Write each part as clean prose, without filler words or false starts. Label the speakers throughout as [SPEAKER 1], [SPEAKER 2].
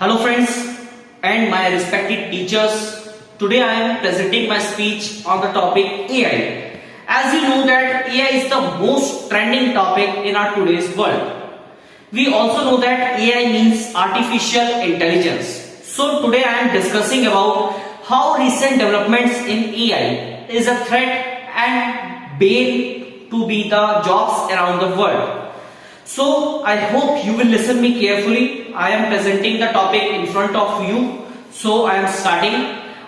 [SPEAKER 1] Hello friends and my respected teachers. Today I am presenting my speech on the topic AI. As you know that AI is the most trending topic in our today's world. We also know that AI means artificial intelligence. So today I am discussing about how recent developments in AI is a threat and bane to be the jobs around the world. So I hope you will listen me carefully. I am presenting the topic in front of you. So I am starting.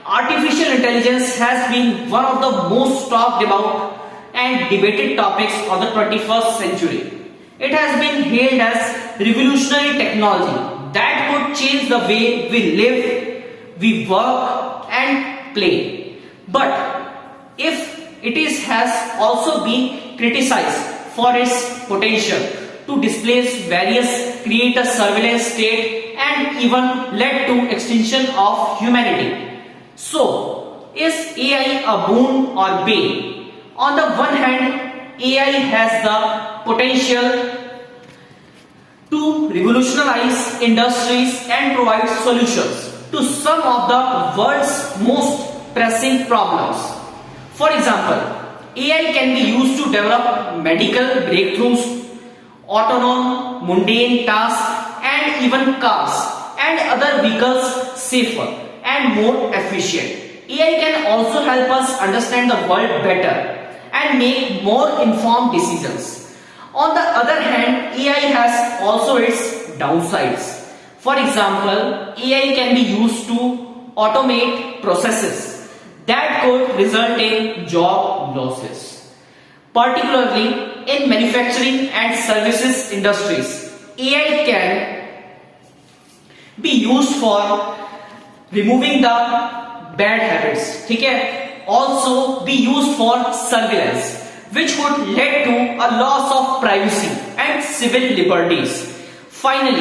[SPEAKER 1] Artificial intelligence has been one of the most talked about and debated topics of the 21st century. It has been hailed as revolutionary technology that could change the way we live, we work and play. But if it has also been criticized for its potential to displace various, create a surveillance state and even led to extinction of humanity. So, is AI a boon or bane? On the one hand, AI has the potential to revolutionize industries and provide solutions to some of the world's most pressing problems. For example, AI can be used to develop medical breakthroughs, autonomous mundane tasks and even cars and other vehicles safer and more efficient. AI can also help us understand the world better and make more informed decisions. On the other hand, AI has also its downsides. For example, AI can be used to automate processes that could result in job losses, particularly in manufacturing and services industries. AI can be used for removing the bad habits, also be used for surveillance, which would lead to a loss of privacy and civil liberties. Finally,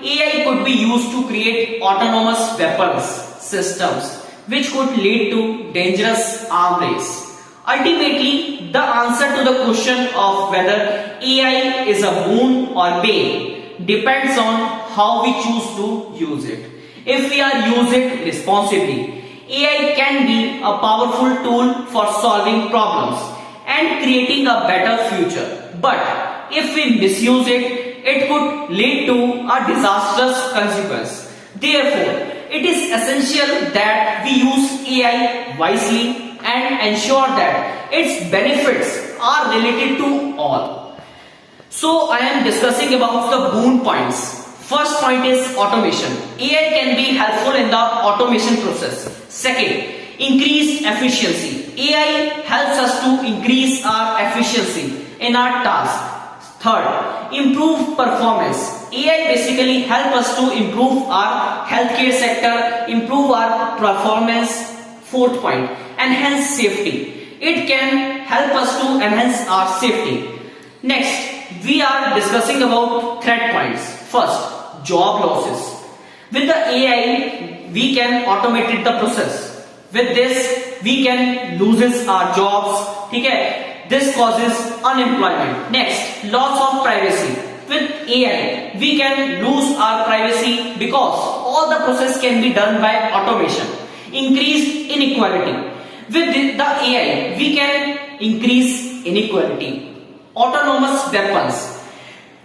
[SPEAKER 1] AI could be used to create autonomous weapons systems, which could lead to dangerous arms race. Ultimately, the answer to the question of whether AI is a boon or bane depends on how we choose to use it. If we are use it responsibly, AI can be a powerful tool for solving problems and creating a better future. But if we misuse it, it could lead to a disastrous consequence. Therefore, it is essential that we use AI wisely and ensure that its benefits are related to all. So I am discussing about the boon points. First point is automation. AI can be helpful in the automation process. Second, increased efficiency. AI helps us to increase our efficiency in our tasks. Third, improved performance. AI basically helps us to improve our healthcare sector, improve our performance. Fourth point, enhance safety. It can help us to enhance our safety. Next, we are discussing about threat points. First, job losses. With the AI, we can automate the process. With this, we can lose our jobs. This causes unemployment. Next, loss of privacy. With AI, we can lose our privacy because all the process can be done by automation. Increased inequality. With the AI, we can increase inequality. Autonomous weapons.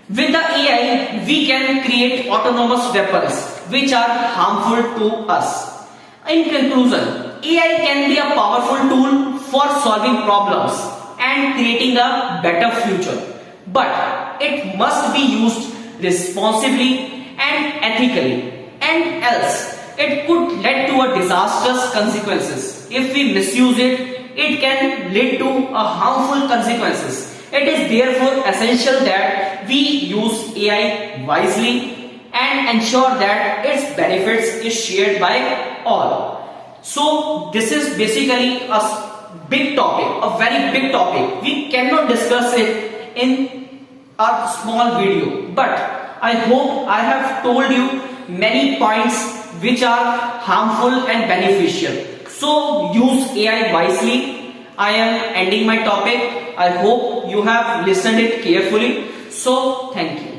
[SPEAKER 1] With the AI, we can create autonomous weapons which are harmful to us. In conclusion, AI can be a powerful tool for solving problems and creating a better future. But it must be used responsibly and ethically, and else it could lead to a disastrous consequences. If we misuse it, it can lead to a harmful consequences. It is therefore essential that we use AI wisely and ensure that its benefits is shared by all. So this is basically a big topic, a very big topic. We cannot discuss it in a small video, but I hope I have told you many points which are harmful and beneficial. So use AI wisely. I am ending my topic. I hope you have listened it carefully. So thank you.